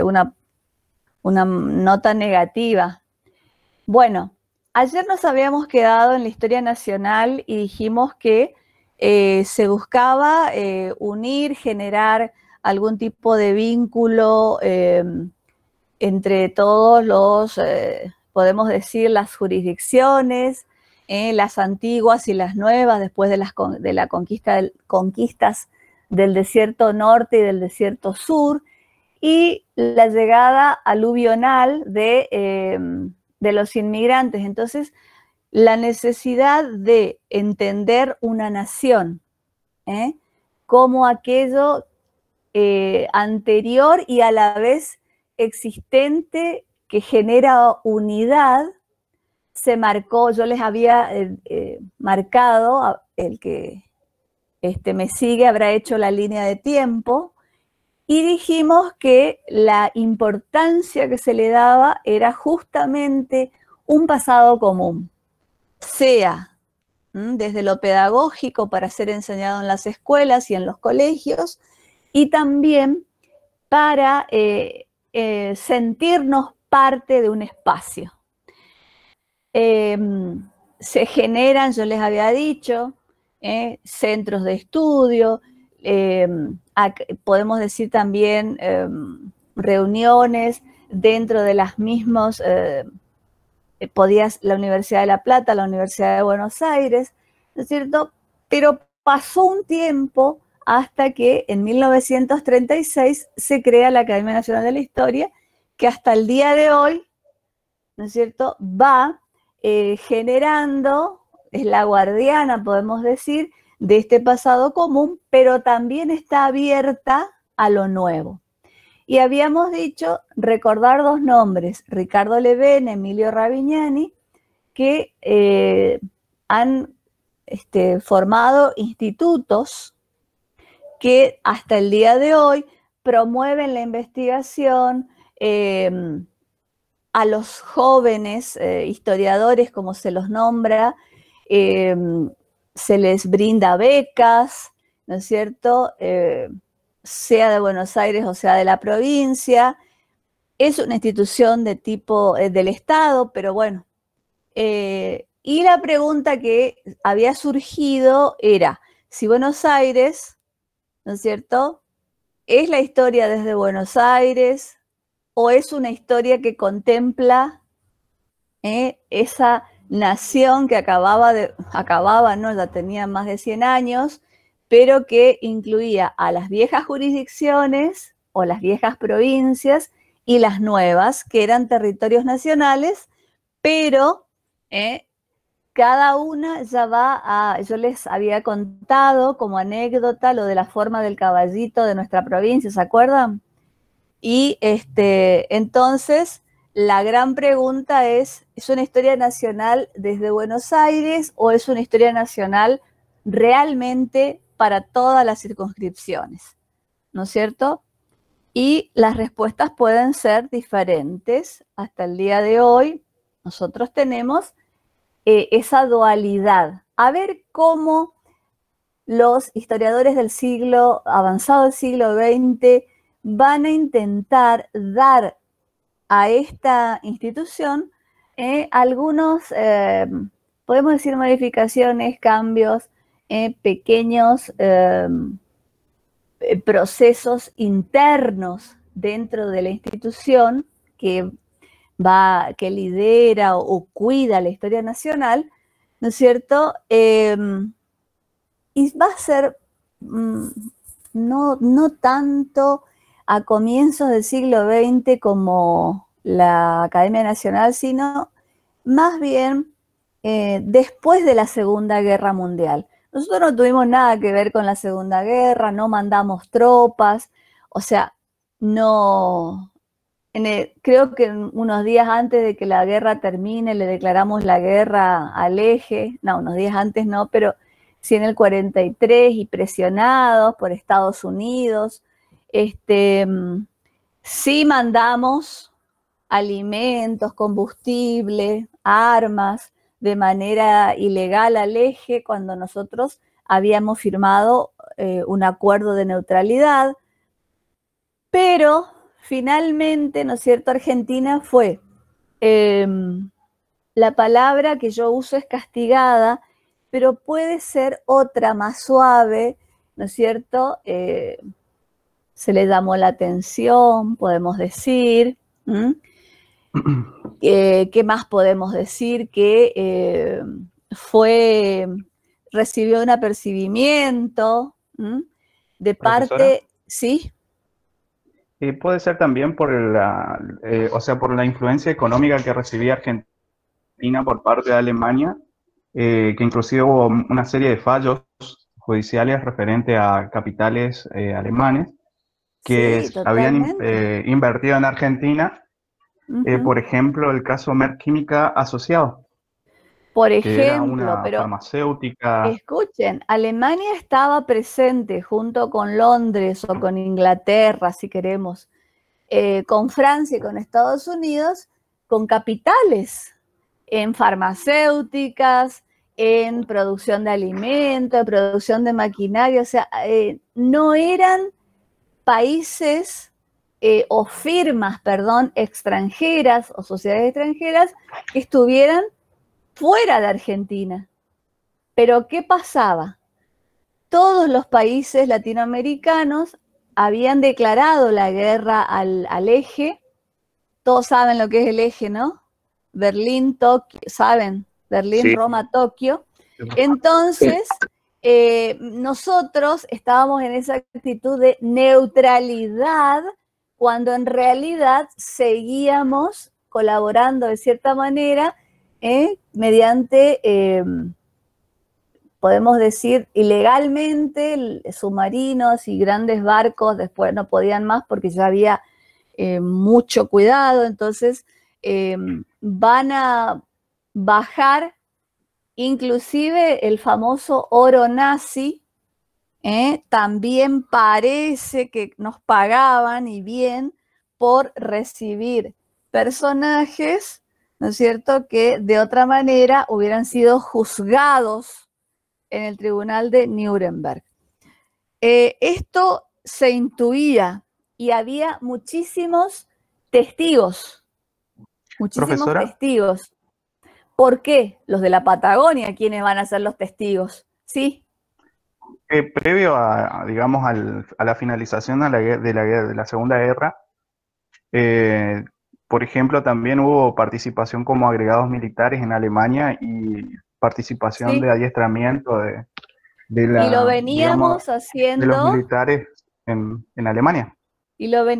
una nota negativa. Bueno, ayer nos habíamos quedado en la historia nacional y dijimos que se buscaba unir, generar algún tipo de vínculo entre todos los, podemos decir, las jurisdicciones, las antiguas y las nuevas, después de la conquistas del desierto norte y del desierto sur, y la llegada aluvional de los inmigrantes. Entonces, la necesidad de entender una nación como aquello anterior y a la vez existente que genera unidad, se marcó. Yo les había marcado, el que me sigue habrá hecho la línea de tiempo, y dijimos que la importancia que se le daba era justamente un pasado común, sea desde lo pedagógico para ser enseñado en las escuelas y en los colegios, y también para sentirnos parte de un espacio. Se generan, yo les había dicho, centros de estudio, podemos decir también reuniones dentro de las mismas, la Universidad de La Plata, la Universidad de Buenos Aires, ¿no es cierto? Pero pasó un tiempo hasta que en 1936 se crea la Academia Nacional de la Historia, que hasta el día de hoy, ¿no es cierto?, va generando, es la guardiana, podemos decir, de este pasado común, pero también está abierta a lo nuevo. Y habíamos dicho recordar dos nombres, Ricardo Levene, Emilio Ravignani, que han formado institutos que hasta el día de hoy promueven la investigación, a los jóvenes historiadores, como se los nombra, se les brinda becas, ¿no es cierto?, sea de Buenos Aires o sea de la provincia. Es una institución de tipo del Estado, pero bueno. Y la pregunta que había surgido era, si Buenos Aires, ¿no es cierto?, ¿es la historia desde Buenos Aires o es una historia que contempla esa nación que no, ya tenía más de 100 años, pero que incluía a las viejas jurisdicciones o las viejas provincias y las nuevas, que eran territorios nacionales, pero cada una ya va a... Yo les había contado como anécdota lo de la forma del caballito de nuestra provincia, ¿se acuerdan? Y entonces la gran pregunta ¿es una historia nacional desde Buenos Aires o es una historia nacional realmente para todas las circunscripciones? ¿No es cierto? Y las respuestas pueden ser diferentes. Hasta el día de hoy nosotros tenemos esa dualidad. A ver cómo los historiadores del siglo, avanzado del siglo XX, van a intentar dar a esta institución algunos, podemos decir, modificaciones, cambios, pequeños procesos internos dentro de la institución que lidera o cuida la historia nacional, ¿no es cierto? Y va a ser no tanto a comienzos del siglo XX como la Academia Nacional, sino más bien después de la Segunda Guerra Mundial. Nosotros no tuvimos nada que ver con la Segunda Guerra, no mandamos tropas, o sea, no... creo que unos días antes de que la guerra termine le declaramos la guerra al eje, no, unos días antes no, pero sí en el 43, y presionados por Estados Unidos. Sí mandamos alimentos, combustible, armas de manera ilegal al eje cuando nosotros habíamos firmado un acuerdo de neutralidad, pero finalmente, ¿no es cierto?, Argentina fue, la palabra que yo uso es castigada, pero puede ser otra más suave, ¿no es cierto? Se le llamó la atención, podemos decir. ¿Qué más podemos decir? Que recibió un apercibimiento de Profesora, parte, ¿sí? puede ser también por o sea, por la influencia económica que recibía Argentina por parte de Alemania, que inclusive hubo una serie de fallos judiciales referente a capitales alemanes que Sí, habían totalmente. invertido en Argentina, por ejemplo, el caso Merck Química Asociado, Por que era ejemplo, una pero farmacéutica. escuchen, Alemania estaba presente junto con Londres o con Inglaterra, si queremos, con Francia y con Estados Unidos, con capitales en farmacéuticas, en producción de alimentos, en producción de maquinaria, o sea, no eran países o firmas, perdón, extranjeras o sociedades extranjeras que estuvieran fuera de Argentina. Pero ¿qué pasaba? Todos los países latinoamericanos habían declarado la guerra al eje. Todos saben lo que es el eje, ¿no? Berlín, Tokio, ¿saben? Berlín, Sí, Roma, Tokio. Entonces, nosotros estábamos en esa actitud de neutralidad cuando en realidad seguíamos colaborando de cierta manera mediante, podemos decir, ilegalmente, submarinos y grandes barcos. Después no podían más porque ya había mucho cuidado. Entonces van a bajar inclusive el famoso oro nazi. También parece que nos pagaban, y bien, por recibir personajes, ¿no es cierto?, que de otra manera hubieran sido juzgados en el tribunal de Nuremberg. Esto se intuía y había muchísimos testigos, muchísimos Profesora, testigos. ¿Por qué? Los de la Patagonia, ¿quiénes van a ser los testigos? Sí. previo digamos, a la finalización de la Segunda Guerra, eh, por ejemplo, también hubo participación como agregados militares en Alemania y participación de Sí, adiestramiento y lo digamos, veníamos de los haciendo, militares en Alemania. desde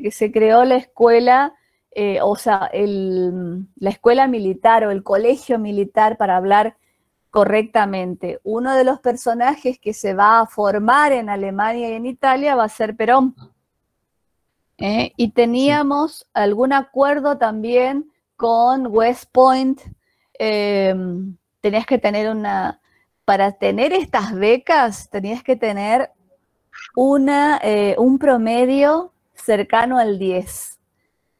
que se creó la escuela, o sea, la escuela militar o el colegio militar, para hablar correctamente. Uno de los personajes que se va a formar en Alemania y en Italia va a ser Perón. Y Sí. teníamos algún acuerdo también con West Point. Tenías que tener para tener estas becas, tenías que tener un promedio cercano al 10.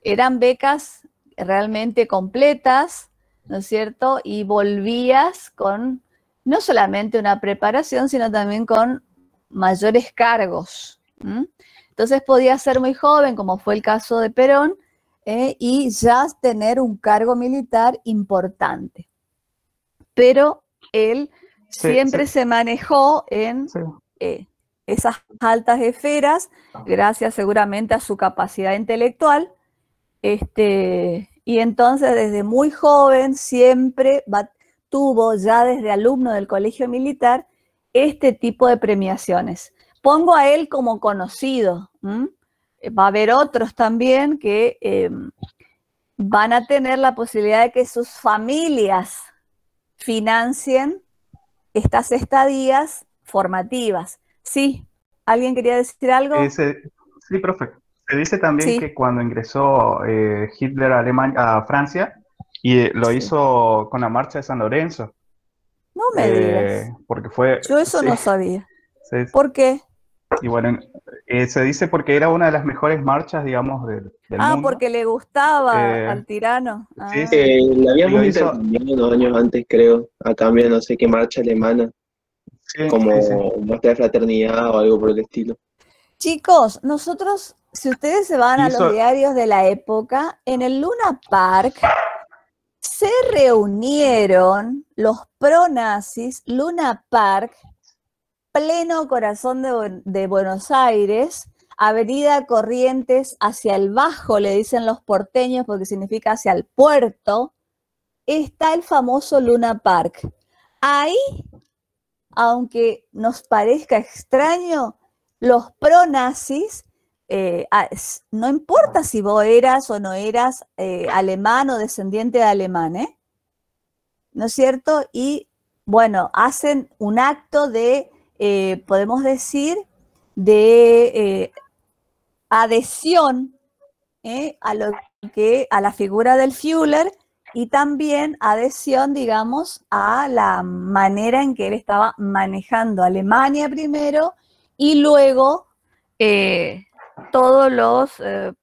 Eran becas realmente completas, ¿no es cierto? Y volvías con no solamente una preparación, sino también con mayores cargos. Entonces podía ser muy joven, como fue el caso de Perón, y ya tener un cargo militar importante. Pero él Sí, siempre se manejó en sí. esas altas esferas, gracias seguramente a su capacidad intelectual. Y entonces desde muy joven siempre tuvo, ya desde alumno del colegio militar, este tipo de premiaciones. Pongo a él como conocido. Va a haber otros también que van a tener la posibilidad de que sus familias financien estas estadías formativas. Sí, ¿alguien quería decir Eh, algo? se- sí, profe. Se dice también Sí, que cuando ingresó Hitler a Francia, y lo sí. hizo con la marcha de San Lorenzo, No me digas. porque fue, Yo eso sí, no sabía. sí, ¿Por qué? y bueno, se dice porque era una de las mejores marchas, digamos, del Ah, mundo. porque le gustaba Eh, al tirano. sí, sí, Ah, la y lo habíamos hizo, intercambiado unos años antes, creo, a cambio de no sé qué marcha alemana, sí, sí, sí. como muestra de fraternidad o algo por el estilo. Chicos, nosotros, si ustedes se van a los Hizo, diarios de la época, en el Luna Park se reunieron los pronazis, Luna Park, pleno corazón de Buenos Aires, Avenida Corrientes hacia el Bajo, le dicen los porteños porque significa hacia el puerto, está el famoso Luna Park. Ahí, aunque nos parezca extraño, los pronazis, no importa si vos eras o no eras alemán o descendiente de alemán, ¿no es cierto? Y bueno, hacen un acto de, podemos decir, de adhesión a la figura del Führer y también adhesión, digamos, a la manera en que él estaba manejando Alemania primero y luego todos los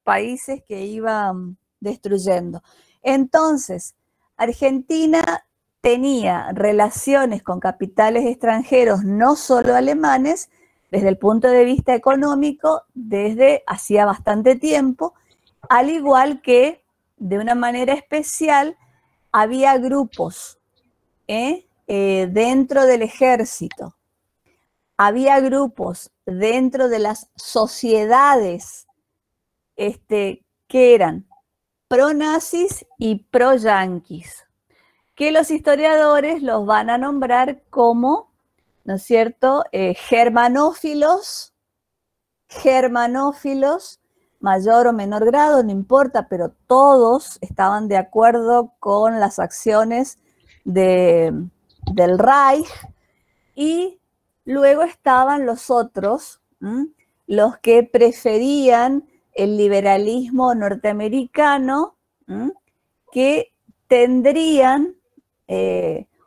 países que iban destruyendo. Entonces, Argentina tenía relaciones con capitales extranjeros, no solo alemanes, desde el punto de vista económico, desde hacía bastante tiempo, al igual que, de una manera especial, había grupos dentro del ejército, había grupos dentro de las sociedades que eran pro-nazis y pro-yanquis, que los historiadores los van a nombrar como, ¿no es cierto?, germanófilos, mayor o menor grado, no importa, pero todos estaban de acuerdo con las acciones del Reich, y luego estaban los otros, los que preferían el liberalismo norteamericano, que tendrían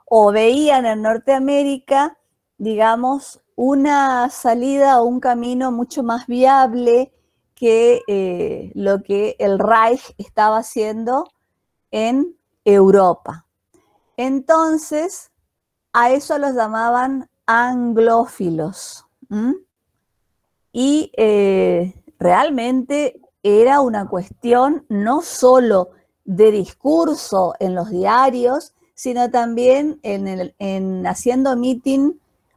o veían en Norteamérica, digamos, una salida o un camino mucho más viable que lo que el Reich estaba haciendo en Europa. Entonces, a eso los llamaban anglófilos. Y realmente era una cuestión no solo de discurso en los diarios, sino también en haciendo mítines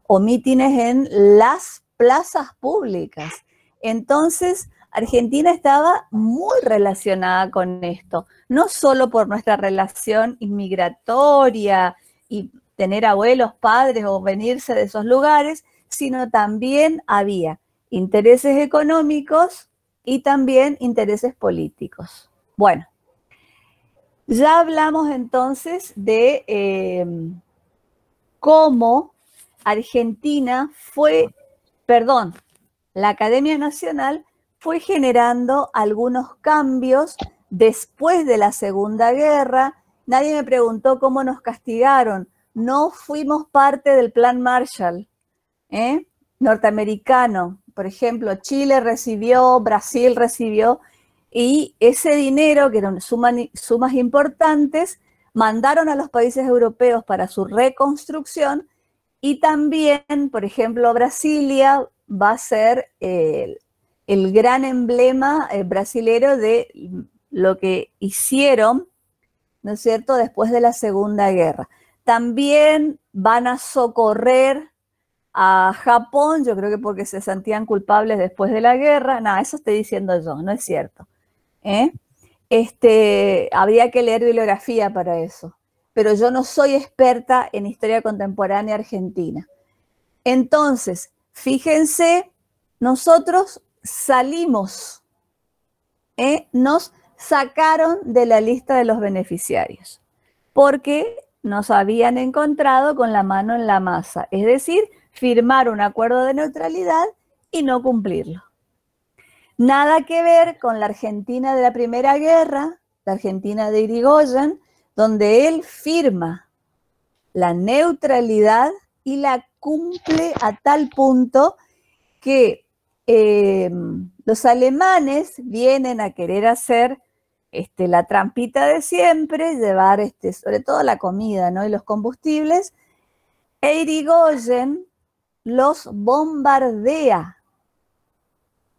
en las plazas públicas. Entonces, Argentina estaba muy relacionada con esto, no solo por nuestra relación inmigratoria y tener abuelos, padres o venirse de esos lugares, sino también había intereses económicos y también intereses políticos. Bueno, ya hablamos entonces de cómo Argentina la Academia Nacional fue generando algunos cambios después de la Segunda Guerra. Nadie me preguntó cómo nos castigaron. No fuimos parte del Plan Marshall norteamericano. Por ejemplo, Chile recibió, Brasil recibió, y ese dinero, que eran sumas importantes, mandaron a los países europeos para su reconstrucción, y también, por ejemplo, Brasilia va a ser el gran emblema brasilero de lo que hicieron, ¿no es cierto?, después de la Segunda Guerra. También van a socorrer a Japón, yo creo que porque se sentían culpables después de la guerra. No, eso estoy diciendo yo, no es cierto. Habría que leer bibliografía para eso, pero yo no soy experta en historia contemporánea argentina. Entonces, fíjense, nosotros salimos, nos sacaron de la lista de los beneficiarios, porque nos habían encontrado con la mano en la masa, es decir, firmar un acuerdo de neutralidad y no cumplirlo. Nada que ver con la Argentina de la Primera Guerra, la Argentina de Irigoyen, donde él firma la neutralidad y la cumple a tal punto que los alemanes vienen a querer hacer la trampita de siempre, llevar sobre todo la comida, ¿no?, y los combustibles, e Irigoyen los bombardea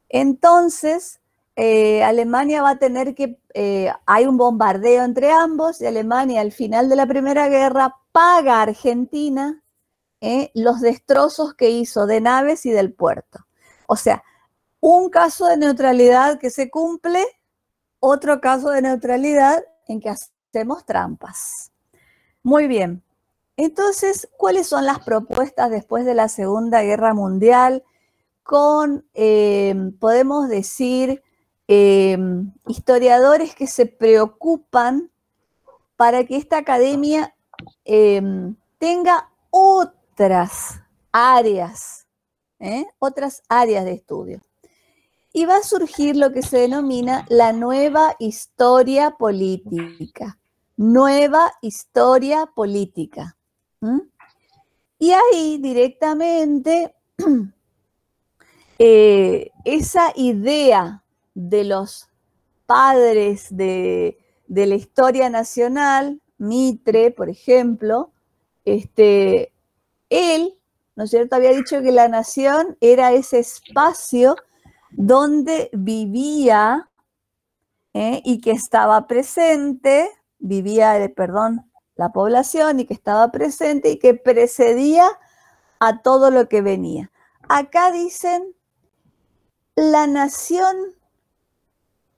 Entonces, Alemania va a tener que, hay un bombardeo entre ambos, y Alemania al final de la Primera Guerra paga a Argentina los destrozos que hizo de naves y del puerto. O sea, un caso de neutralidad que se cumple, otro caso de neutralidad en que hacemos trampas. Muy bien. Entonces, ¿cuáles son las propuestas después de la Segunda Guerra Mundial? Con, podemos decir, historiadores que se preocupan para que esta academia tenga otras áreas de estudio. Y va a surgir lo que se denomina la nueva historia política. Nueva historia política. Y ahí directamente esa idea de los padres de la historia nacional, Mitre, por ejemplo, él, ¿no es cierto?, había dicho que la nación era ese espacio donde vivía y que estaba presente, la población, y que estaba presente y que precedía a todo lo que venía. Acá dicen, la nación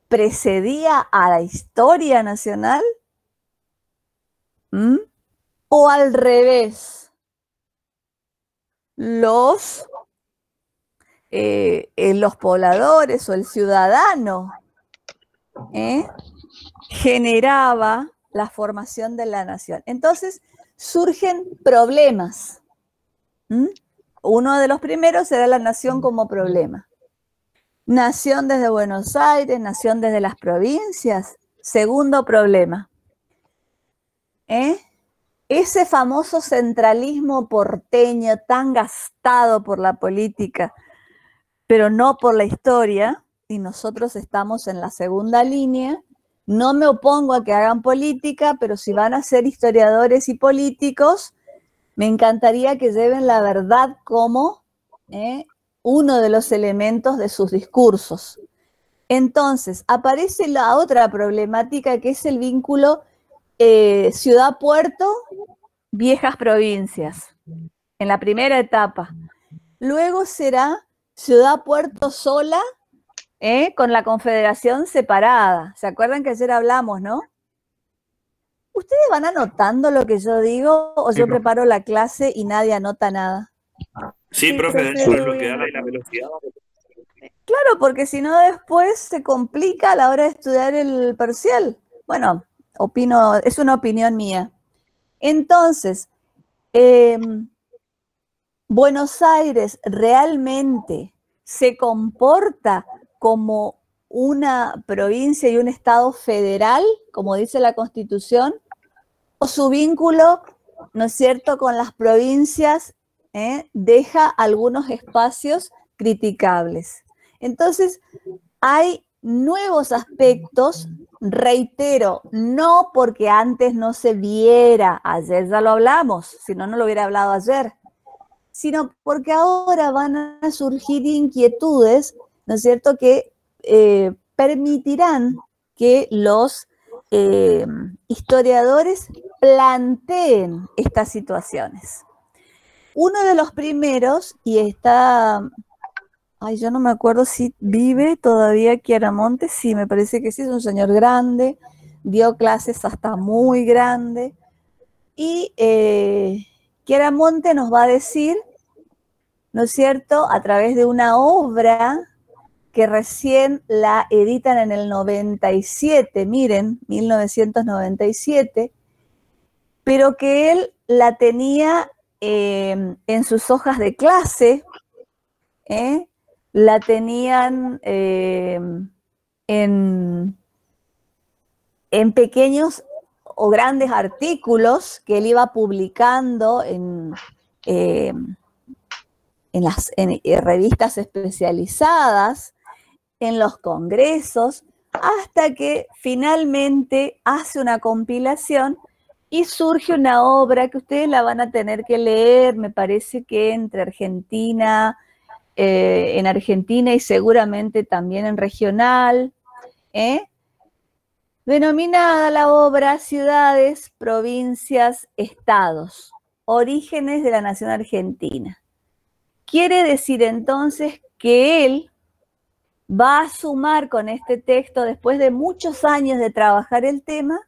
precedía a la historia nacional, o al revés, los pobladores o el ciudadano generaba la formación de la nación. Entonces surgen problemas. Uno de los primeros era la nación como problema. Nación desde Buenos Aires, nación desde las provincias. Segundo problema. Ese famoso centralismo porteño tan gastado por la política, pero no por la historia, y nosotros estamos en la segunda línea. No me opongo a que hagan política, pero si van a ser historiadores y políticos, me encantaría que lleven la verdad como uno de los elementos de sus discursos. Entonces, aparece la otra problemática, que es el vínculo ciudad-puerto, viejas provincias, en la primera etapa. Luego será ciudad-puerto sola, con la confederación separada. ¿Se acuerdan que ayer hablamos, no? ¿Ustedes van anotando lo que yo digo o yo preparo la clase y nadie anota nada? Sí, profe, dentro de lo que habla y la velocidad. Claro, porque si no después se complica a la hora de estudiar el parcial. Bueno, opino, es una opinión mía. Entonces, Buenos Aires realmente se comporta como una provincia y un estado federal, como dice la Constitución, o su vínculo, ¿no es cierto?, con las provincias deja algunos espacios criticables. Entonces, hay nuevos aspectos, reitero, no porque antes no se viera, ayer ya lo hablamos, si no, no lo hubiera hablado ayer, sino porque ahora van a surgir inquietudes, ¿no es cierto?, que permitirán que los historiadores planteen estas situaciones. Uno de los primeros, y está, yo no me acuerdo si vive todavía Chiaramonte, sí, me parece que sí, es un señor grande, dio clases hasta muy grande, y Chiaramonte nos va a decir, ¿no es cierto?, a través de una obra que recién la editan en el 97, miren, 1997, pero que él la tenía en sus hojas de clase, la tenían en pequeños o grandes artículos que él iba publicando en revistas especializadas, en los congresos, hasta que finalmente hace una compilación y surge una obra que ustedes la van a tener que leer, me parece que entre Argentina, en Argentina y seguramente también en regional, denominada la obra Ciudades, Provincias, Estados, Orígenes de la Nación Argentina. Quiere decir entonces que él va a sumar con este texto, después de muchos años de trabajar el tema,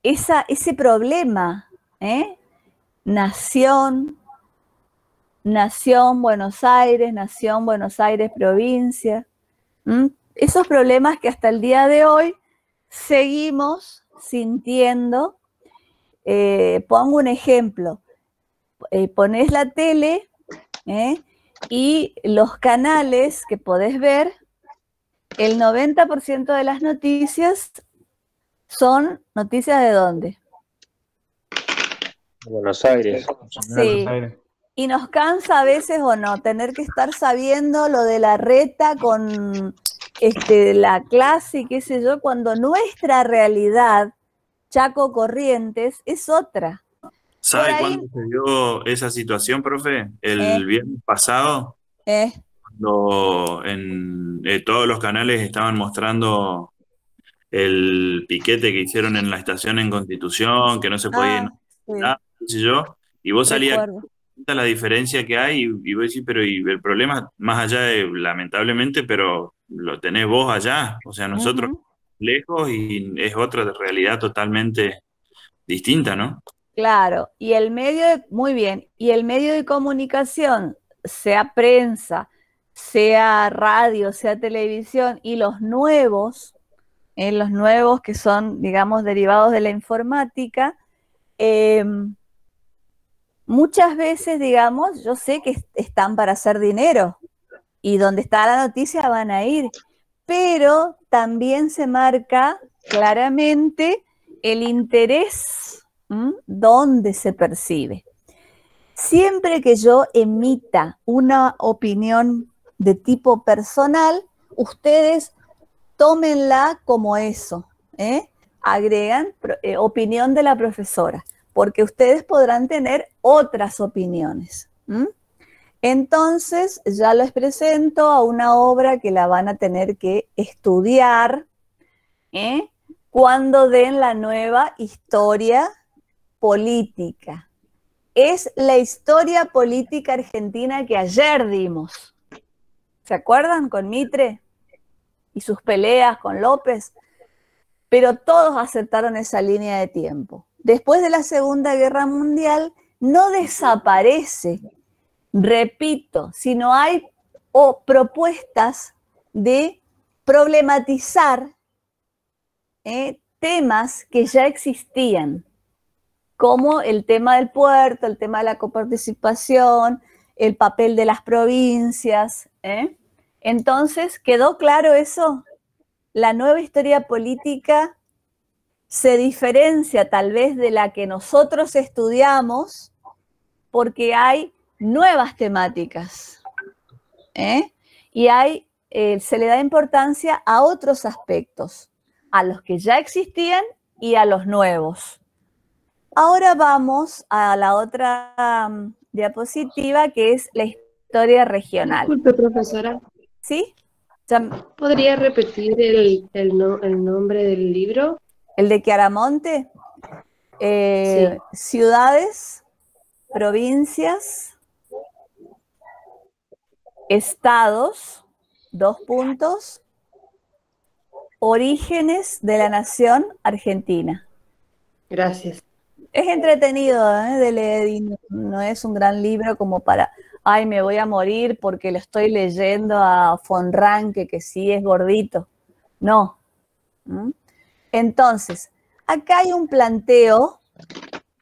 ese problema, nación, Buenos Aires, provincia, esos problemas que hasta el día de hoy seguimos sintiendo. Pongo un ejemplo, ponés la tele, y los canales que podés ver, el 90% de las noticias son noticias ¿de dónde? Buenos Aires. Sí. Buenos Aires. Y nos cansa a veces o no tener que estar sabiendo lo de la reta con la clase y qué sé yo, cuando nuestra realidad, Chaco Corrientes, es otra. ¿Sabe cuándo se dio esa situación, profe? El viernes pasado, cuando en todos los canales estaban mostrando el piquete que hicieron en la estación en Constitución, que no se podía nada, qué sé yo, y vos salías a la diferencia que hay y vos decís, pero y el problema, más allá de, lamentablemente, pero lo tenés vos allá, o sea, nosotros lejos y es otra realidad totalmente distinta, ¿no? Claro, y el medio muy bien, y el medio de comunicación, sea prensa, sea radio, sea televisión, y los nuevos que son, digamos, derivados de la informática, muchas veces, digamos, yo sé que están para hacer dinero, y donde está la noticia van a ir, pero también se marca claramente el interés, dónde se percibe. Siempre que yo emita una opinión de tipo personal, ustedes tómenla como eso, agregan opinión de la profesora, porque ustedes podrán tener otras opiniones. Entonces, ya les presento a una obra que la van a tener que estudiar cuando den la nueva historia política. Es la historia política argentina que ayer dimos. ¿Se acuerdan con Mitre y sus peleas con López? Pero todos aceptaron esa línea de tiempo. Después de la Segunda Guerra Mundial no desaparece, repito, sino hay propuestas de problematizar temas que ya existían, como el tema del puerto, el tema de la coparticipación, el papel de las provincias. Entonces, ¿quedó claro eso? La nueva historia política se diferencia tal vez de la que nosotros estudiamos porque hay nuevas temáticas, y se le da importancia a otros aspectos, a los que ya existían y a los nuevos. Ahora vamos a la otra diapositiva, que es la historia regional. Disculpe, profesora. ¿Sí? ¿Podría repetir el nombre del libro? ¿El de Chiaramonte? Sí. Ciudades, provincias, estados, orígenes de la nación argentina. Gracias. Es entretenido de leer y no es un gran libro como para, ay, me voy a morir porque lo estoy leyendo a von Ranke, que sí es gordito. No. Entonces, acá hay un planteo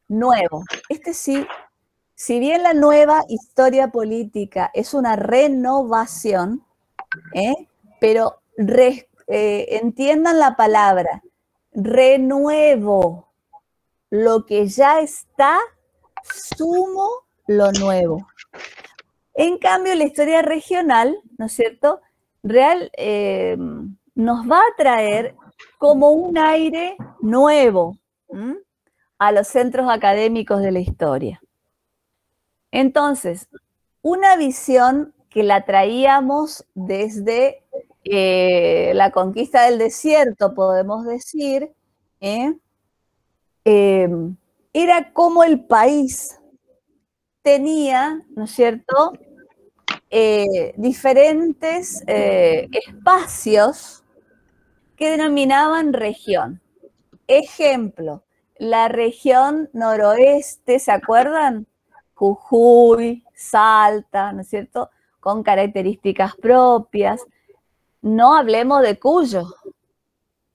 nuevo. Sí, si bien la nueva historia política es una renovación, pero entiendan la palabra, renuevo. Lo que ya está, sumo lo nuevo. En cambio, la historia regional, ¿no es cierto?, nos va a traer como un aire nuevo a los centros académicos de la historia. Entonces, una visión que la traíamos desde la conquista del desierto, podemos decir, era como el país tenía, ¿no es cierto?, diferentes espacios que denominaban región. Ejemplo, la región noroeste, ¿se acuerdan? Jujuy, Salta, ¿no es cierto?, con características propias. No hablemos de Cuyo,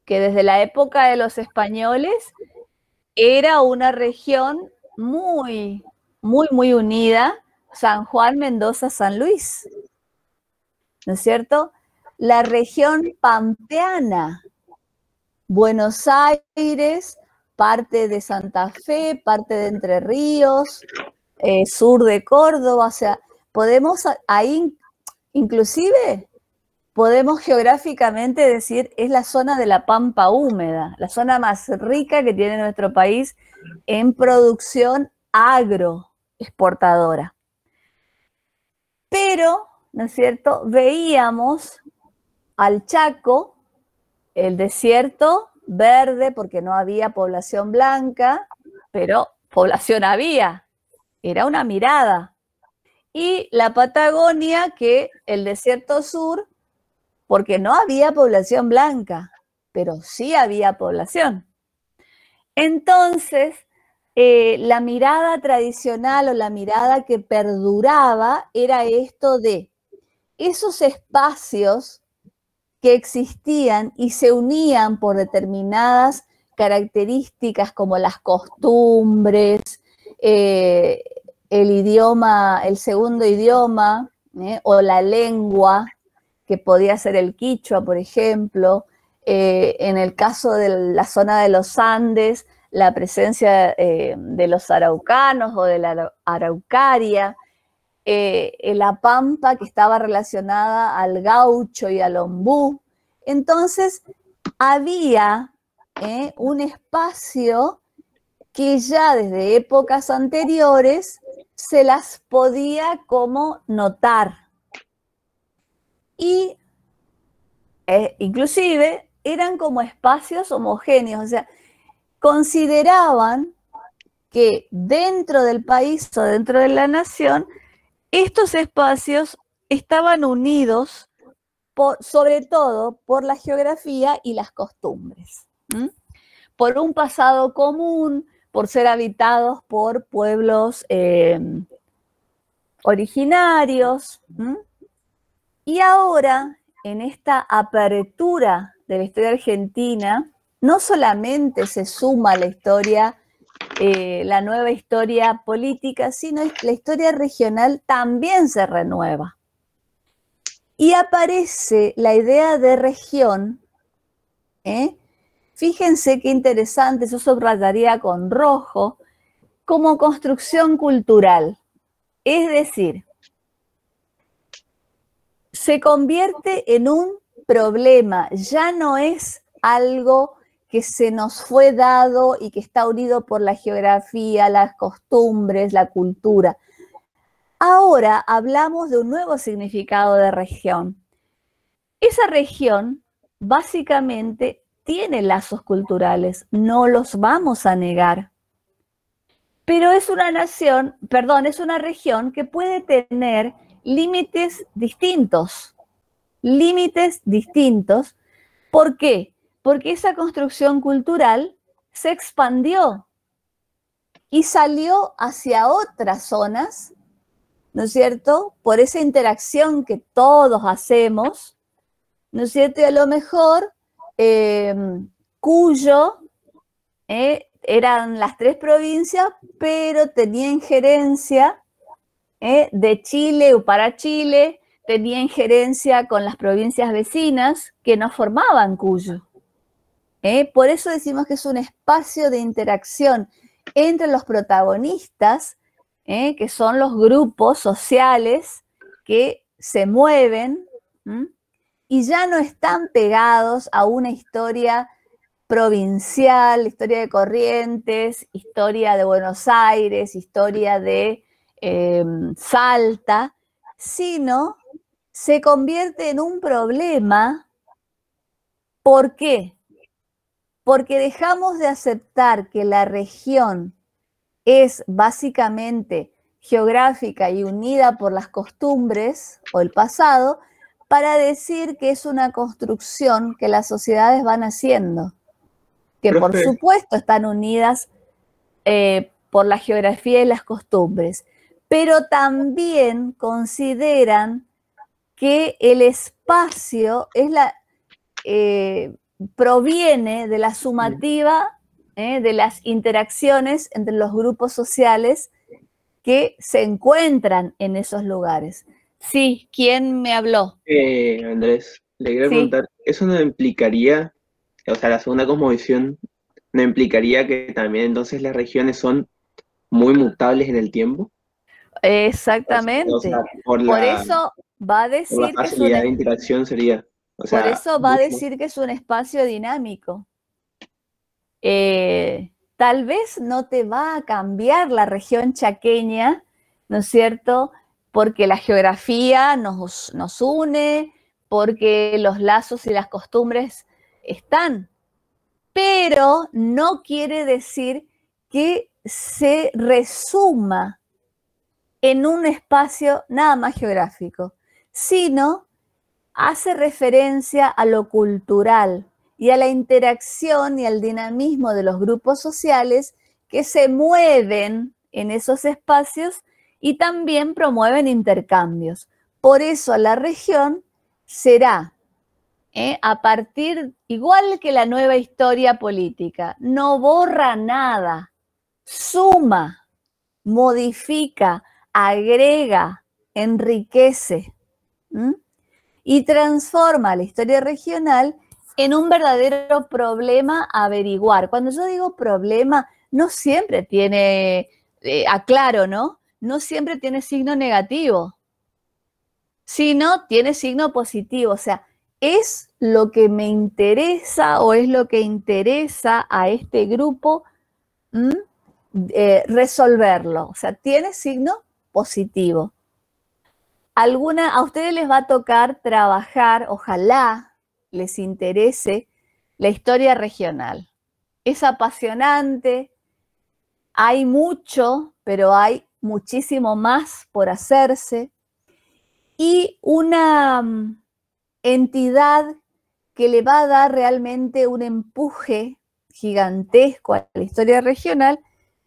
que desde la época de los españoles era una región muy, muy, muy unida, San Juan, Mendoza, San Luis, ¿no es cierto? La región pampeana, Buenos Aires, parte de Santa Fe, parte de Entre Ríos, sur de Córdoba, o sea, podemos ahí, inclusive, podemos geográficamente decir, es la zona de la pampa húmeda, la zona más rica que tiene nuestro país en producción agroexportadora. Pero, ¿no es cierto?, veíamos al Chaco, el desierto verde, porque no había población blanca, pero población había, era una mirada. Y la Patagonia, que el desierto sur, porque no había población blanca, pero sí había población. Entonces, la mirada tradicional o la mirada que perduraba era esto de esos espacios que existían y se unían por determinadas características como las costumbres, el idioma, el segundo idioma, o la lengua, que podía ser el quichua, por ejemplo. En el caso de la zona de los Andes, la presencia de los araucanos o de la araucaria, la pampa que estaba relacionada al gaucho y al ombú. Entonces, había un espacio que ya desde épocas anteriores se las podía como notar. Y inclusive eran como espacios homogéneos, o sea, consideraban que dentro del país o dentro de la nación, estos espacios estaban unidos sobre todo por la geografía y las costumbres, por un pasado común, por ser habitados por pueblos originarios. Y ahora, en esta apertura de la historia argentina, no solamente se suma la historia, la nueva historia política, sino la historia regional también se renueva. Y aparece la idea de región, fíjense qué interesante, yo subrayaría con rojo, como construcción cultural. Es decir, se convierte en un problema, ya no es algo que se nos fue dado y que está unido por la geografía, las costumbres, la cultura. Ahora hablamos de un nuevo significado de región. Esa región básicamente tiene lazos culturales, no los vamos a negar. Pero es una nación, perdón, es una región que puede tener límites distintos. Límites distintos. ¿Por qué? Porque esa construcción cultural se expandió y salió hacia otras zonas, ¿no es cierto? Por esa interacción que todos hacemos, ¿no es cierto? Y a lo mejor Cuyo eran las 3 provincias, pero tenía injerencia de Chile o para Chile, tenía injerencia con las provincias vecinas que no formaban Cuyo. Por eso decimos que es un espacio de interacción entre los protagonistas, que son los grupos sociales que se mueven y ya no están pegados a una historia provincial, historia de Corrientes, historia de Buenos Aires, historia de Salta, sino se convierte en un problema. ¿Por qué? Porque dejamos de aceptar que la región es básicamente geográfica y unida por las costumbres o el pasado, para decir que es una construcción que las sociedades van haciendo, que por supuesto están unidas por la geografía y las costumbres, pero también consideran que el espacio es proviene de la sumativa de las interacciones entre los grupos sociales que se encuentran en esos lugares. Sí, ¿quién me habló? Andrés, le quería preguntar, ¿eso no implicaría, o sea, la segunda cosmovisión, no implicaría que también entonces las regiones son muy mutables en el tiempo? Exactamente. O sea, por eso va a decir que facilidad de interacción sería. O sea, por eso va a decir que es un espacio dinámico. Tal vez no te va a cambiar la región chaqueña, ¿no es cierto? Porque la geografía nos une, porque los lazos y las costumbres están, pero no quiere decir que se resuma en un espacio nada más geográfico, sino hace referencia a lo cultural y a la interacción y al dinamismo de los grupos sociales que se mueven en esos espacios y también promueven intercambios. Por eso la región será, a partir, igual que la nueva historia política, no borra nada, suma, modifica, agrega, enriquece y transforma la historia regional en un verdadero problema a averiguar. Cuando yo digo problema, no siempre tiene, aclaro, ¿no? No siempre tiene signo negativo, sino tiene signo positivo. O sea, es lo que me interesa o es lo que interesa a este grupo resolverlo. O sea, tiene signo positivo. A ustedes les va a tocar trabajar, ojalá les interese, la historia regional. Es apasionante, hay mucho, pero hay muchísimo más por hacerse. Y una entidad que le va a dar realmente un empuje gigantesco a la historia regional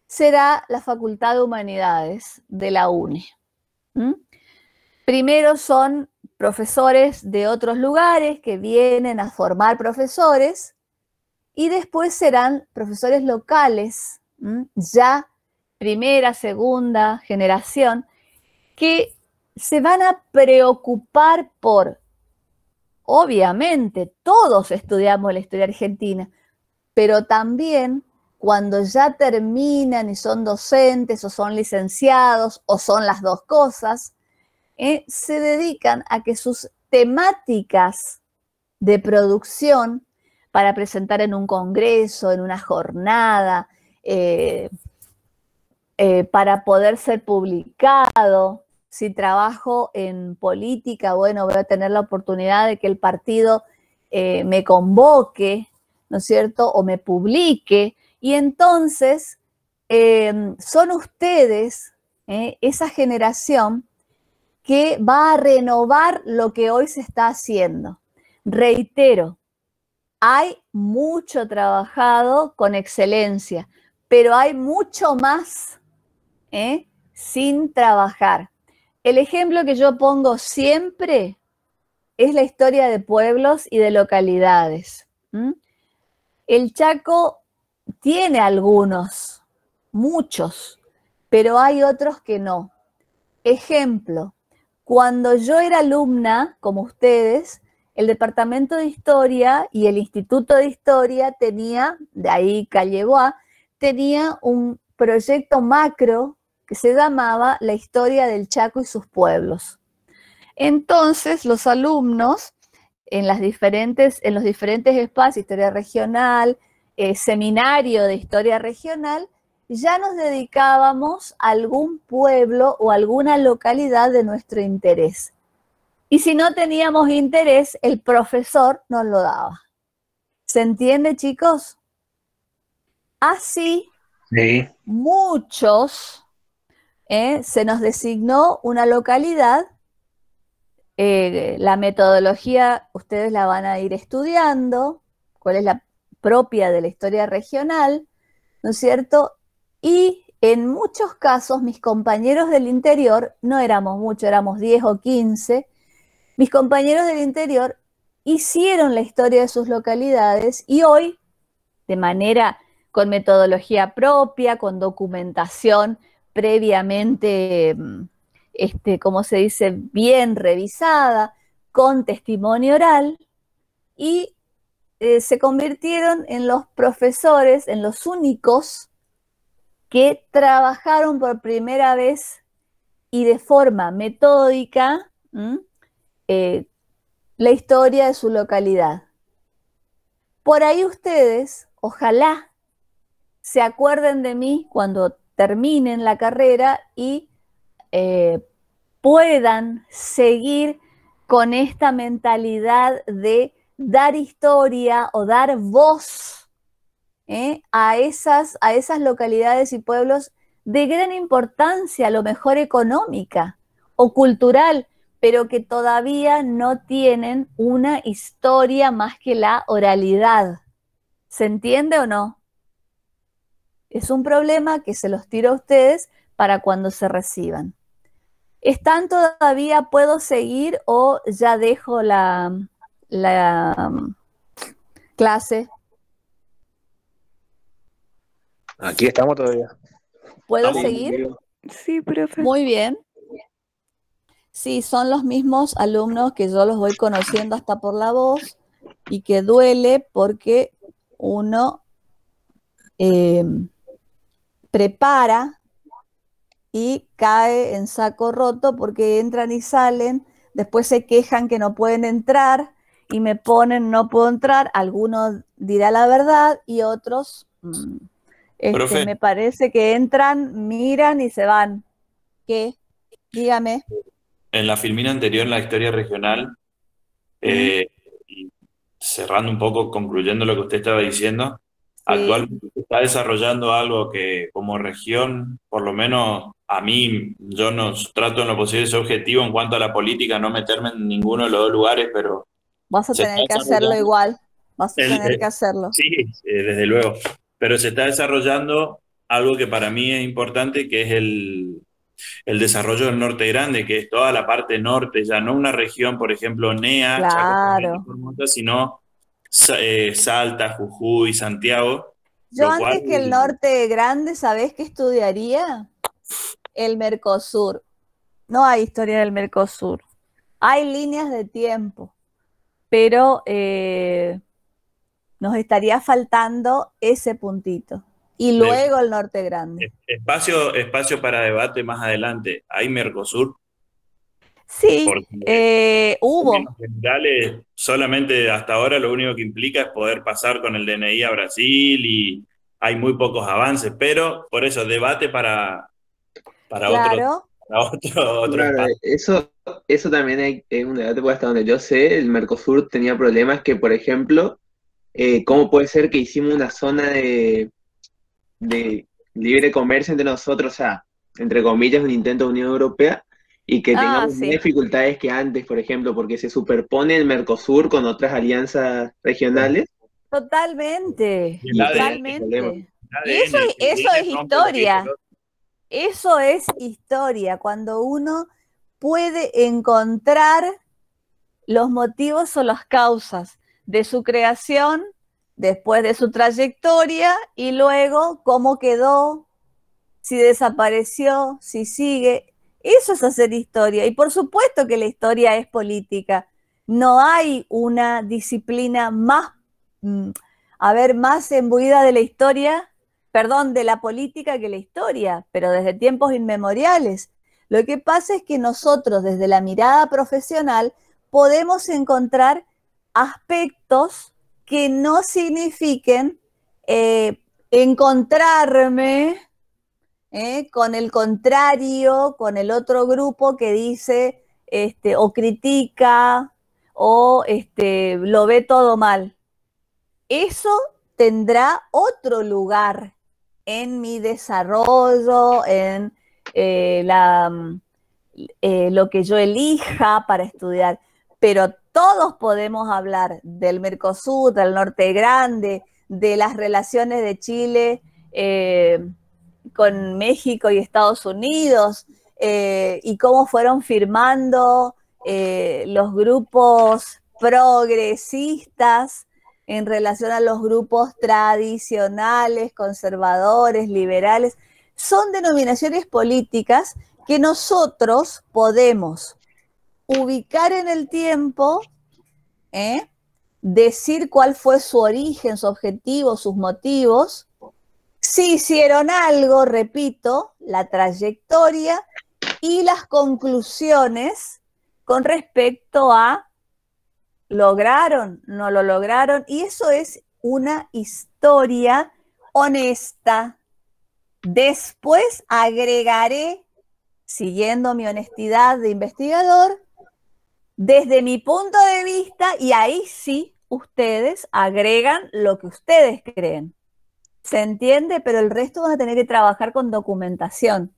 será la Facultad de Humanidades de la UNE. Primero son profesores de otros lugares que vienen a formar profesores y después serán profesores locales, ya primera, segunda generación, que se van a preocupar por, obviamente, todos estudiamos la historia argentina, pero también cuando ya terminan y son docentes o son licenciados o son las dos cosas, se dedican a que sus temáticas de producción para presentar en un congreso, en una jornada, para poder ser publicado. Si trabajo en política, bueno, voy a tener la oportunidad de que el partido me convoque, ¿no es cierto?, o me publique, y entonces son ustedes, esa generación que va a renovar lo que hoy se está haciendo. Reitero, hay mucho trabajado con excelencia, pero hay mucho más sin trabajar. El ejemplo que yo pongo siempre es la historia de pueblos y de localidades. El Chaco tiene algunos, muchos, pero hay otros que no. Ejemplo, cuando yo era alumna, como ustedes, el Departamento de Historia y el Instituto de Historia tenía, de ahí Calle Boá, tenía un proyecto macro que se llamaba La Historia del Chaco y sus pueblos. Entonces, los alumnos, en los diferentes espacios, historia regional, seminario de historia regional, ya nos dedicábamos a algún pueblo o alguna localidad de nuestro interés. Y si no teníamos interés, el profesor nos lo daba. ¿Se entiende, chicos? Así, Sí. muchos, se nos designó una localidad. La metodología ustedes la van a ir estudiando, cuál es la propia de la historia regional, ¿no es cierto? Y en muchos casos mis compañeros del interior, no éramos muchos, éramos 10 o 15, mis compañeros del interior hicieron la historia de sus localidades y hoy, de manera con metodología propia, con documentación previamente, ¿cómo se dice?, bien revisada, con testimonio oral, y se convirtieron en los profesores, en los únicos que trabajaron por primera vez y de forma metódica la historia de su localidad. Por ahí ustedes, ojalá, se acuerden de mí cuando terminen la carrera y puedan seguir con esta mentalidad de dar historia o dar voz a esas localidades y pueblos de gran importancia, a lo mejor económica o cultural, pero que todavía no tienen una historia más que la oralidad. ¿Se entiende o no? Es un problema que se los tiro a ustedes para cuando se reciban. ¿Están todavía, puedo seguir o ya dejo la clase? Aquí estamos todavía. ¿Puedo seguir? Sí, profe. Muy bien. Sí, son los mismos alumnos que yo los voy conociendo hasta por la voz y que duele porque uno prepara y cae en saco roto porque entran y salen, después se quejan que no pueden entrar y me ponen no puedo entrar, algunos dirá la verdad y otros me parece que entran, miran y se van. ¿Qué? Dígame. En la filmina anterior, en la historia regional, y cerrando un poco, concluyendo lo que usted estaba diciendo, sí. Actualmente se está desarrollando algo que como región, por lo menos a mí, yo no trato en lo posible de ser objetivo en cuanto a la política, no meterme en ninguno de los dos lugares, pero... Vas a tener que hacerlo igual, vas a tener que hacerlo. Sí, desde luego, pero se está desarrollando algo que para mí es importante, que es el desarrollo del Norte Grande, que es toda la parte norte, ya no una región, por ejemplo, NEA, claro. Chaco, sino Salta, Jujuy, Santiago. Yo antes que el Norte Grande, ¿sabés qué estudiaría? El Mercosur. No hay historia del Mercosur. Hay líneas de tiempo, pero nos estaría faltando ese puntito. Y luego el Norte Grande. Espacio para debate más adelante. ¿Hay Mercosur? Sí, hubo. En general, solamente hasta ahora lo único que implica es poder pasar con el DNI a Brasil y hay muy pocos avances, pero por eso debate para claro. otro claro, eso también es un debate, porque hasta donde yo sé, el Mercosur tenía problemas que, por ejemplo, ¿cómo puede ser que hicimos una zona de libre comercio entre nosotros, o sea, entre comillas, un intento de Unión Europea, y que tengamos más dificultades que antes, por ejemplo, porque se superpone el Mercosur con otras alianzas regionales? Totalmente, totalmente. Y eso es historia. Eso es historia, cuando uno puede encontrar los motivos o las causas de su creación, después de su trayectoria, y luego cómo quedó, si desapareció, si sigue. Eso es hacer historia. Y por supuesto que la historia es política. No hay una disciplina más, más imbuida de la historia, de la política que la historia, pero desde tiempos inmemoriales. Lo que pasa es que nosotros, desde la mirada profesional, podemos encontrar aspectos que no signifiquen encontrarme con el contrario, con el otro grupo que dice o critica o lo ve todo mal. Eso tendrá otro lugar en mi desarrollo, en lo que yo elija para estudiar, pero todos podemos hablar del Mercosur, del Norte Grande, de las relaciones de Chile con México y Estados Unidos, y cómo fueron firmando los grupos progresistas en relación a los grupos tradicionales, conservadores, liberales. Son denominaciones políticas que nosotros podemos ubicar en el tiempo, decir cuál fue su origen, su objetivo, sus motivos, si hicieron algo, repito, la trayectoria y las conclusiones con respecto a ¿lograron? ¿No lo lograron? Y eso es una historia honesta. Después agregaré, siguiendo mi honestidad de investigador, desde mi punto de vista, y ahí sí ustedes agregan lo que ustedes creen. ¿Se entiende? Pero el resto van a tener que trabajar con documentación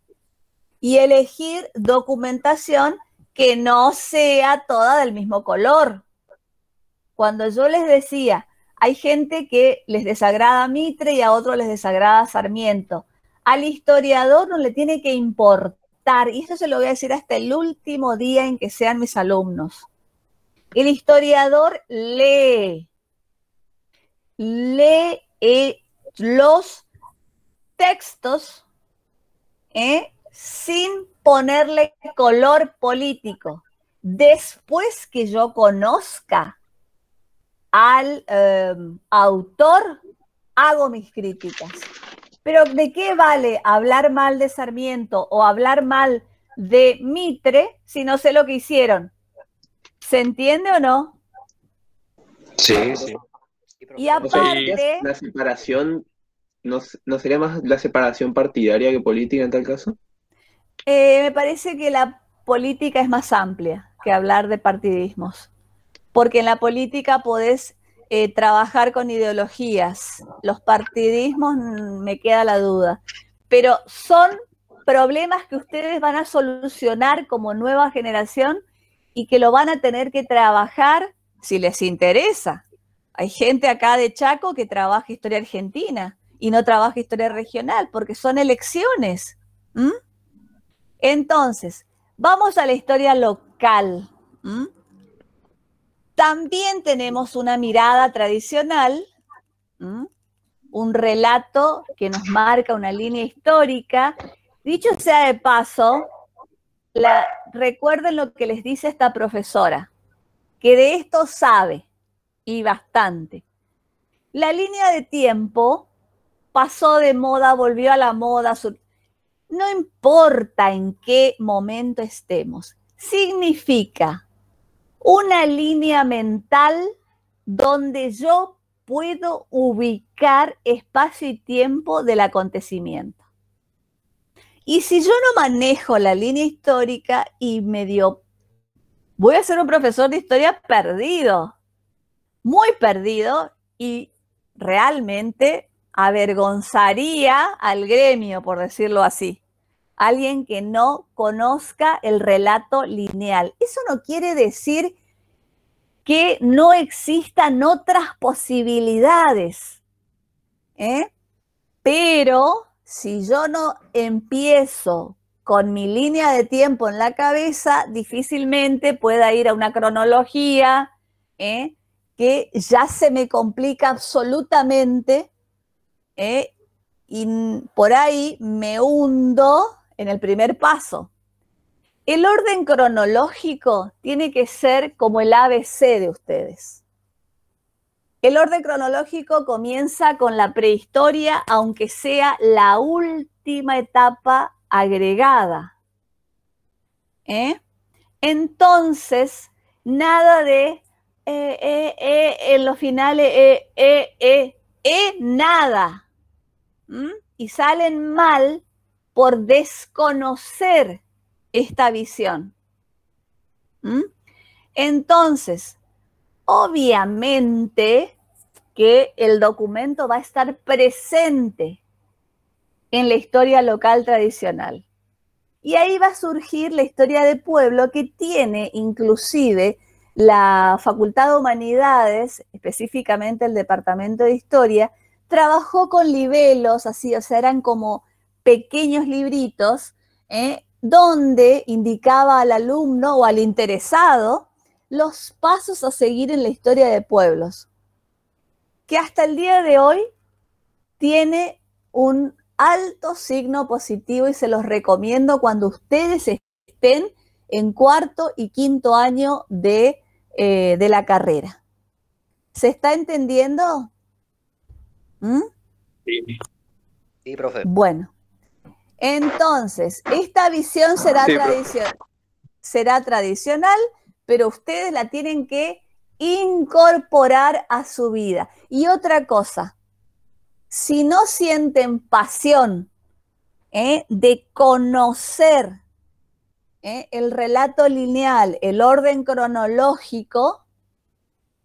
y elegir documentación que no sea toda del mismo color. Cuando yo les decía, hay gente que les desagrada Mitre y a otros les desagrada Sarmiento. Al historiador no le tiene que importar, y esto se lo voy a decir hasta el último día en que sean mis alumnos. El historiador lee los textos sin ponerle color político. Después que yo conozca al autor, hago mis críticas. Pero ¿de qué vale hablar mal de Sarmiento o hablar mal de Mitre si no sé lo que hicieron? ¿Se entiende o no? Sí, sí. Y aparte... ¿La separación no sería más la separación partidaria que política en tal caso? Me parece que la política es más amplia que hablar de partidismos, porque en la política podés trabajar con ideologías. Los partidismos me queda la duda, pero son problemas que ustedes van a solucionar como nueva generación y que lo van a tener que trabajar si les interesa. Hay gente acá de Chaco que trabaja historia argentina y no trabaja historia regional porque son elecciones. Entonces, vamos a la historia local. También tenemos una mirada tradicional, un relato que nos marca una línea histórica. Dicho sea de paso, recuerden lo que les dice esta profesora, que de esto sabe, y bastante. La línea de tiempo pasó de moda, volvió a la moda. No importa en qué momento estemos, significa una línea mental donde yo puedo ubicar espacio y tiempo del acontecimiento. Y si yo no manejo la línea histórica y voy a ser un profesor de historia perdido, muy perdido, y realmente avergonzaría al gremio, por decirlo así. Alguien que no conozca el relato lineal. Eso no quiere decir que no existan otras posibilidades, pero si yo no empiezo con mi línea de tiempo en la cabeza, difícilmente pueda ir a una cronología que ya se me complica absolutamente, y por ahí me hundo en el primer paso. El orden cronológico tiene que ser como el ABC de ustedes. El orden cronológico comienza con la prehistoria, aunque sea la última etapa agregada. Entonces, nada de en los finales, nada. Y salen mal por desconocer esta visión. Entonces, obviamente que el documento va a estar presente en la historia local tradicional. Y ahí va a surgir la historia de pueblo, que tiene inclusive la Facultad de Humanidades, específicamente el Departamento de Historia, trabajó con libelos, así, o sea, eran como pequeños libritos, donde indicaba al alumno o al interesado los pasos a seguir en la historia de pueblos, que hasta el día de hoy tiene un alto signo positivo y se los recomiendo cuando ustedes estén en cuarto y quinto año de la carrera. ¿Se está entendiendo? Sí. Sí, profe. Bueno, entonces, esta visión será tradicional, pero ustedes la tienen que incorporar a su vida. Y otra cosa, si no sienten pasión de conocer el relato lineal, el orden cronológico,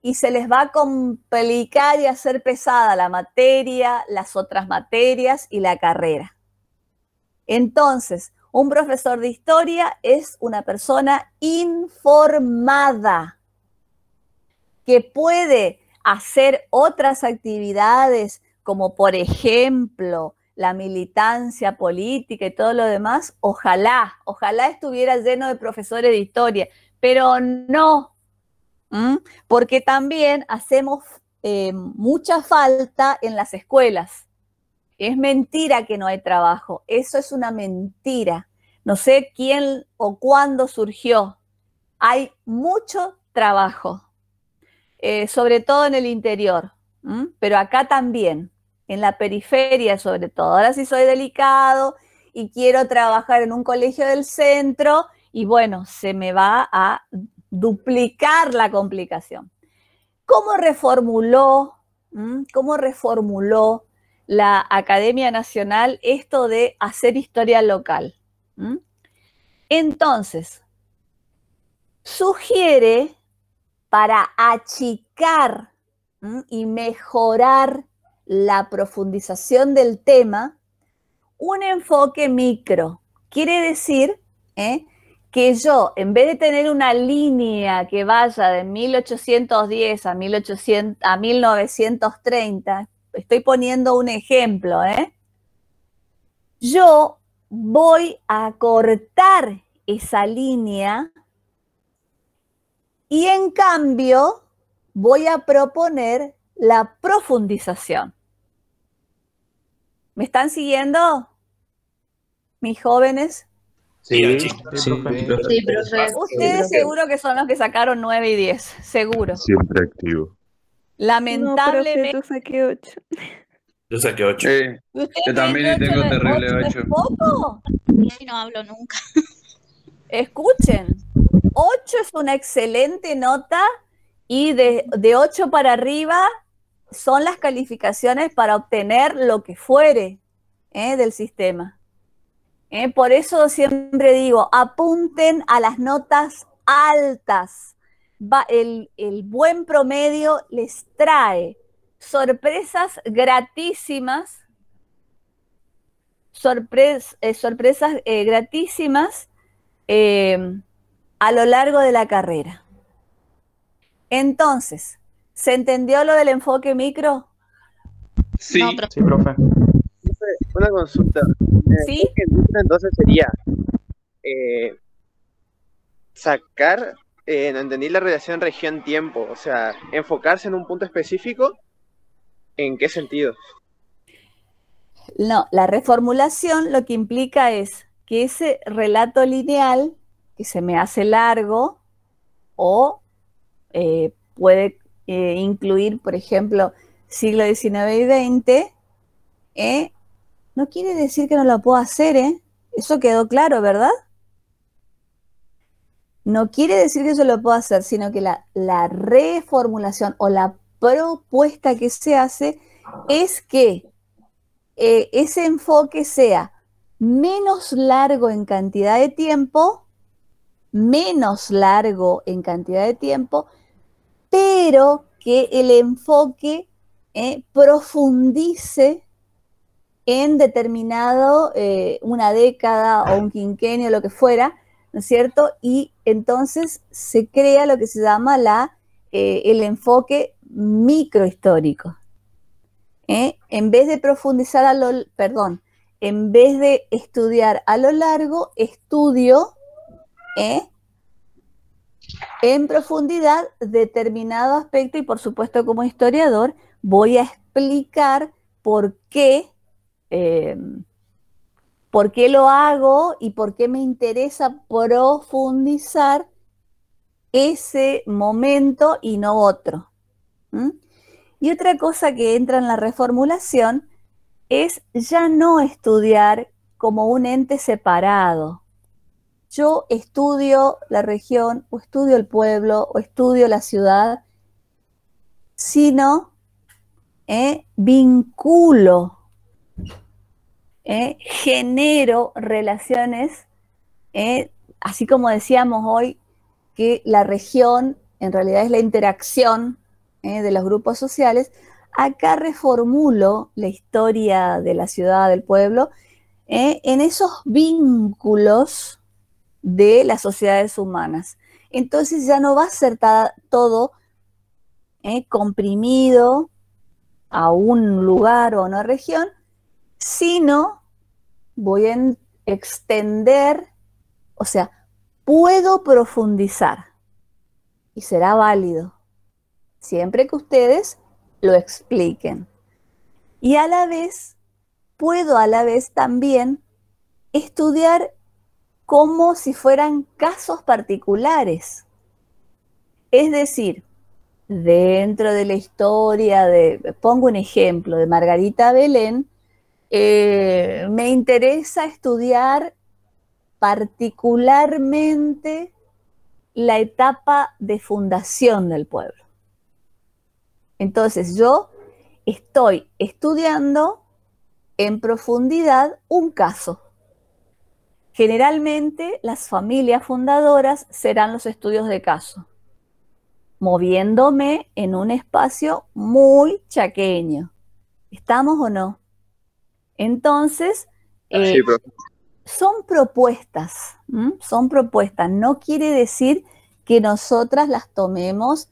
y se les va a complicar y hacer pesada la materia, las otras materias y la carrera. Entonces, un profesor de historia es una persona informada que puede hacer otras actividades, como por ejemplo la militancia política y todo lo demás. Ojalá estuviera lleno de profesores de historia, pero no, porque también hacemos mucha falta en las escuelas. Es mentira que no hay trabajo, eso es una mentira. No sé quién o cuándo surgió. Hay mucho trabajo, sobre todo en el interior, pero acá también, en la periferia sobre todo. Ahora sí soy delicado y quiero trabajar en un colegio del centro y bueno, se me va a duplicar la complicación. ¿Cómo reformuló la Academia Nacional esto de hacer historia local? Entonces, sugiere, para achicar y mejorar la profundización del tema, un enfoque micro. Quiere decir que yo, en vez de tener una línea que vaya de 1810 a 1930, estoy poniendo un ejemplo, yo voy a cortar esa línea y en cambio voy a proponer la profundización. ¿Me están siguiendo, mis jóvenes? Sí, profe. Ustedes seguro que son los que sacaron 9 y 10, seguro. Siempre activo. Lamentablemente. No, profe, yo saqué 8. Yo saqué 8. Yo también tengo terrible 8. ¿Es poco? Y no hablo nunca. Escuchen, 8 es una excelente nota y de 8 para arriba son las calificaciones para obtener lo que fuere del sistema. Por eso siempre digo, apunten a las notas altas. El buen promedio les trae sorpresas gratísimas, a lo largo de la carrera. Entonces, ¿se entendió lo del enfoque micro? Sí, No, profe. Sí, profe. Una consulta. ¿Sí? Entonces sería sacar, no entendí la relación región-tiempo, o sea, enfocarse en un punto específico, ¿en qué sentido? No, la reformulación lo que implica es que ese relato lineal, que se me hace largo, o puede incluir, por ejemplo, siglo XIX y XX, no quiere decir que no lo puedo hacer, eso quedó claro, ¿verdad? No quiere decir que yo lo puedo hacer, sino que la reformulación o la propuesta que se hace es que ese enfoque sea menos largo en cantidad de tiempo, pero que el enfoque profundice en determinado, una década o un quinquenio, lo que fuera, ¿no es cierto? Y entonces se crea lo que se llama el enfoque microhistórico. En vez de profundizar en vez de estudiar a lo largo, estudio en profundidad determinado aspecto y por supuesto como historiador voy a explicar por qué lo hago y por qué me interesa profundizar ese momento y no otro. Y otra cosa que entra en la reformulación es ya no estudiar como un ente separado. Yo estudio la región, o estudio el pueblo, o estudio la ciudad, sino vinculo, genero relaciones, así como decíamos hoy, que la región en realidad es la interacción de los grupos sociales. Acá reformulo la historia de la ciudad, del pueblo, en esos vínculos de las sociedades humanas. Entonces ya no va a ser todo comprimido a un lugar o a una región, sino voy a extender, o sea, puedo profundizar y será válido siempre que ustedes lo expliquen. Y a la vez, puedo también estudiar como si fueran casos particulares. Es decir, dentro de la historia pongo un ejemplo, de Margarita Belén, me interesa estudiar particularmente la etapa de fundación del pueblo. Entonces yo estoy estudiando en profundidad un caso. Generalmente las familias fundadoras serán los estudios de caso, moviéndome en un espacio muy chaqueño. ¿Estamos o no? Entonces, Sí, son propuestas, no quiere decir que nosotras las tomemos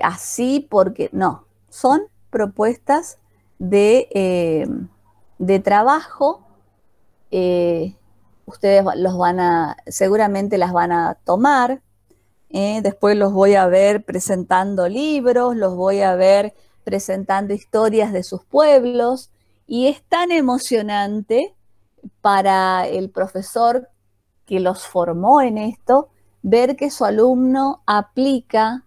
así porque no, son propuestas de trabajo. Ustedes seguramente las van a tomar, después los voy a ver presentando libros, los voy a ver presentando historias de sus pueblos, y es tan emocionante para el profesor que los formó en esto, ver que su alumno aplica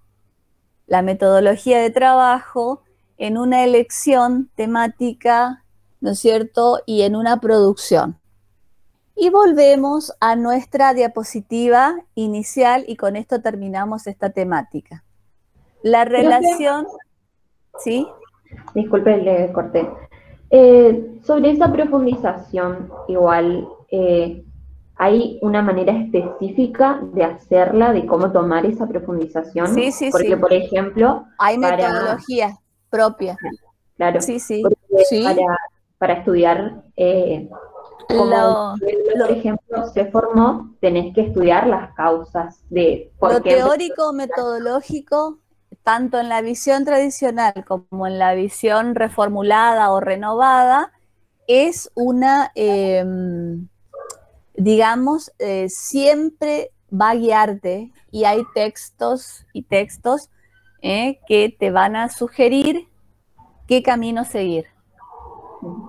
la metodología de trabajo en una elección temática, ¿no es cierto?, y en una producción. Y volvemos a nuestra diapositiva inicial y con esto terminamos esta temática. La relación... ¿Sí? Disculpe, le corté. Sobre esa profundización, igual, ¿hay una manera específica de hacerla, de cómo tomar esa profundización? Sí, sí, porque, sí. Por ejemplo... Hay metodología propia. Claro. Sí, sí. Sí. Para estudiar... Como por ejemplo, se formó, tenés que estudiar las causas de por lo qué teórico metodológico, tanto en la visión tradicional como en la visión reformulada o renovada, es una, digamos, siempre va a guiarte, y hay textos que te van a sugerir qué camino seguir.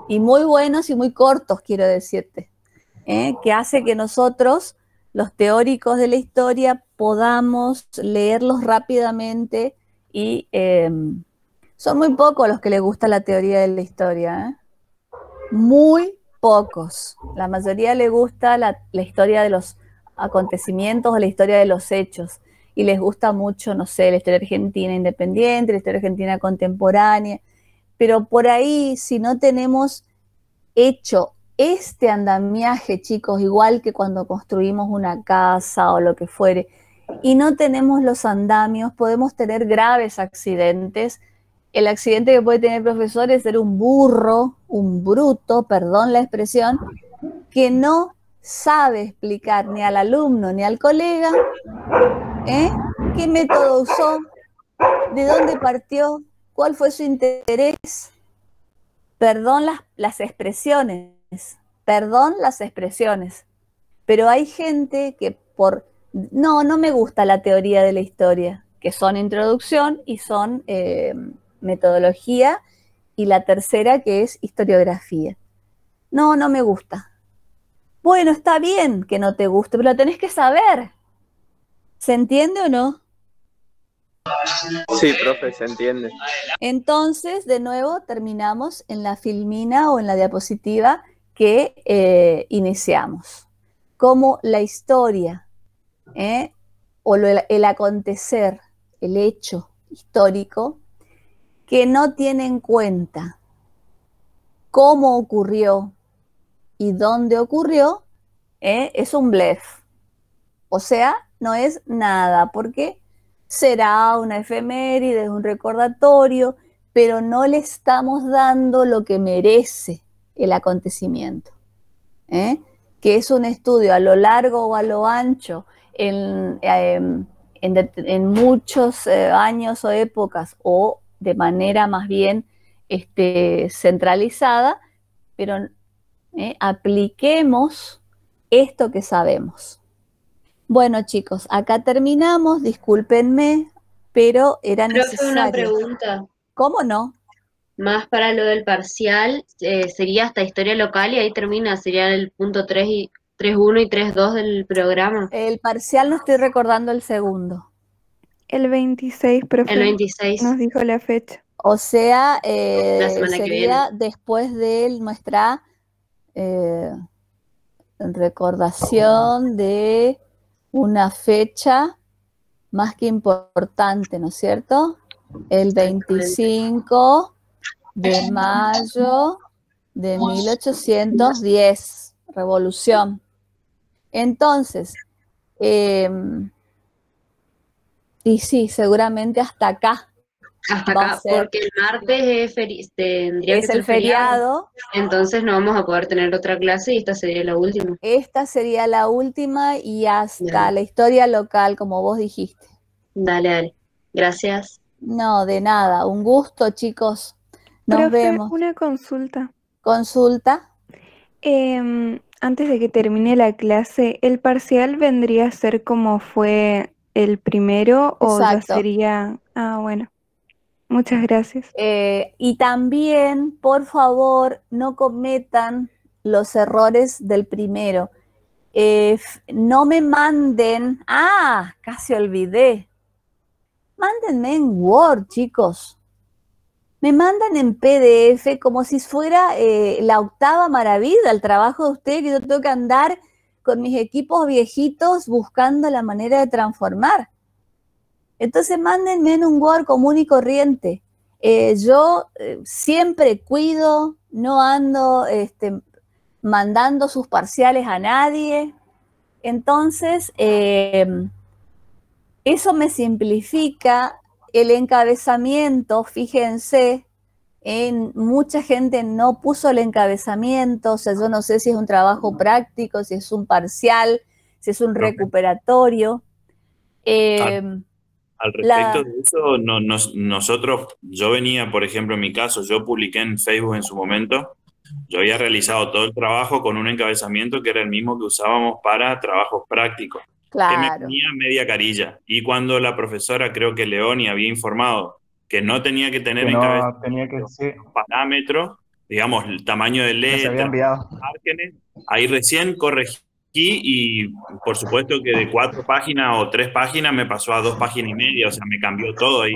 Y muy buenos y muy cortos, quiero decirte, que hace que nosotros, los teóricos de la historia, podamos leerlos rápidamente, y son muy pocos los que les gusta la teoría de la historia, muy pocos. La mayoría le gusta la historia de los acontecimientos o la historia de los hechos, y les gusta mucho, no sé, la historia argentina independiente, la historia argentina contemporánea. Pero por ahí, si no tenemos hecho este andamiaje, chicos, igual que cuando construimos una casa o lo que fuere, y no tenemos los andamios, podemos tener graves accidentes. El accidente que puede tener el profesor es ser un burro, un bruto, perdón la expresión, que no sabe explicar ni al alumno ni al colega qué método usó, de dónde partió, cuál fue su interés. Perdón las expresiones, pero hay gente que no me gusta la teoría de la historia, que son introducción y son metodología, y la tercera que es historiografía. No me gusta. Bueno, está bien que no te guste, pero lo tenés que saber. ¿Se entiende o no? Sí, profe, se entiende. Entonces, de nuevo, terminamos en la filmina o en la diapositiva que iniciamos. Como la historia o el acontecer, el hecho histórico, que no tiene en cuenta cómo ocurrió y dónde ocurrió, es un blef. O sea, no es nada, porque será una efeméride, un recordatorio, pero no le estamos dando lo que merece el acontecimiento, que es un estudio a lo largo o a lo ancho, en muchos años o épocas, o de manera más bien centralizada, pero apliquemos esto que sabemos. Bueno, chicos, acá terminamos, discúlpenme, pero era necesario. Una pregunta. ¿Cómo no? Más para lo del parcial, sería hasta historia local y ahí termina, sería el punto 3.1 y 3.2 del programa. El parcial no estoy recordando el segundo. El 26, profe. El 26. Nos dijo la fecha. O sea, la semana que viene. Después de nuestra recordación de una fecha más que importante, ¿no es cierto? El 25 de mayo de 1810, revolución. Entonces, y sí, seguramente hasta acá. Hasta acá, porque el martes tendría que ser el feriado. Entonces no vamos a poder tener otra clase y esta sería la última. Esta sería la última y hasta la historia local, como vos dijiste. Dale. Gracias. No, de nada. Un gusto, chicos. Nos vemos. Una consulta. ¿Consulta? Antes de que termine la clase, ¿el parcial vendría a ser como fue el primero o ya sería...? Ah, bueno. Muchas gracias. Y también, por favor, no cometan los errores del primero. No me manden... ¡Ah! Casi olvidé. Mándenme en Word, chicos. Me mandan en PDF como si fuera la octava maravilla el trabajo de ustedes, que yo tengo que andar con mis equipos viejitos buscando la manera de transformar. Entonces mándenme en un Word común y corriente. Yo siempre cuido, no ando mandando sus parciales a nadie. Entonces, eso me simplifica el encabezamiento. Fíjense, mucha gente no puso el encabezamiento, o sea, yo no sé si es un trabajo práctico, si es un parcial, si es un recuperatorio. Al respecto de eso, nosotros, yo venía, por ejemplo, en mi caso, yo publiqué en Facebook en su momento, yo había realizado todo el trabajo con un encabezamiento que era el mismo que usábamos para trabajos prácticos, que me ponía media carilla. Y cuando la profesora, creo que Leoni, había informado que no tenía que tener parámetros, digamos, el tamaño de letra, márgenes, ahí recién corregí. Y por supuesto que de 4 páginas o 3 páginas me pasó a 2 páginas y media, o sea, me cambió todo ahí.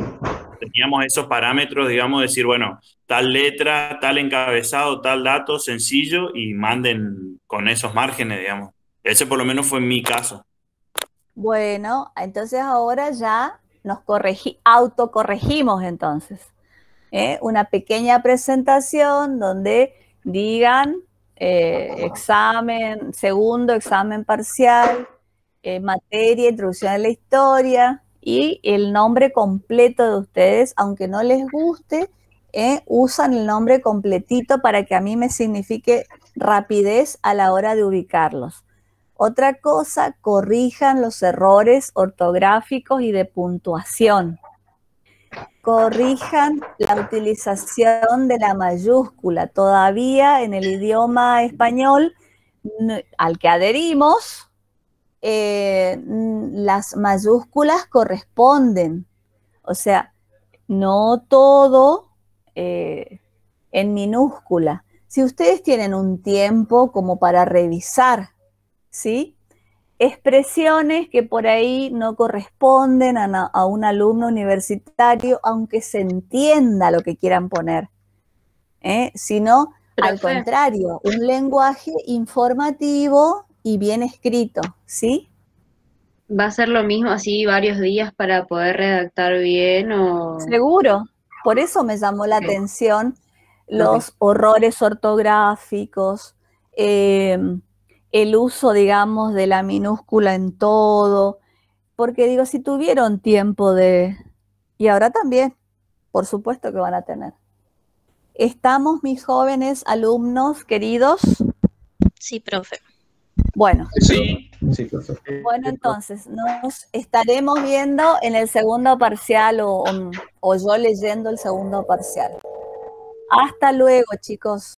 Teníamos esos parámetros, digamos, decir, bueno, tal letra, tal encabezado, tal dato, sencillo, y manden con esos márgenes, digamos. Ese por lo menos fue mi caso. Bueno, entonces ahora ya nos autocorregimos entonces. Una pequeña presentación donde digan examen, segundo examen parcial, materia, introducción a la historia y el nombre completo de ustedes, aunque no les guste, usan el nombre completito para que a mí me signifique rapidez a la hora de ubicarlos. Otra cosa, corrijan los errores ortográficos y de puntuación. Corrijan la utilización de la mayúscula. Todavía en el idioma español al que adherimos, las mayúsculas corresponden. O sea, no todo en minúscula. Si ustedes tienen un tiempo como para revisar, ¿sí? Expresiones que por ahí no corresponden a un alumno universitario, aunque se entienda lo que quieran poner, sino al contrario, un lenguaje informativo y bien escrito, ¿sí? ¿Va a ser lo mismo así varios días para poder redactar bien o...? Seguro, por eso me llamó la atención los horrores ortográficos, el uso, digamos, de la minúscula en todo, porque digo, si tuvieron tiempo de... Y ahora también, por supuesto que van a tener. ¿Estamos, mis jóvenes alumnos queridos? Sí, profe. Bueno. Sí, sí, profe. Bueno, entonces, nos estaremos viendo en el segundo parcial o yo leyendo el segundo parcial. Hasta luego, chicos.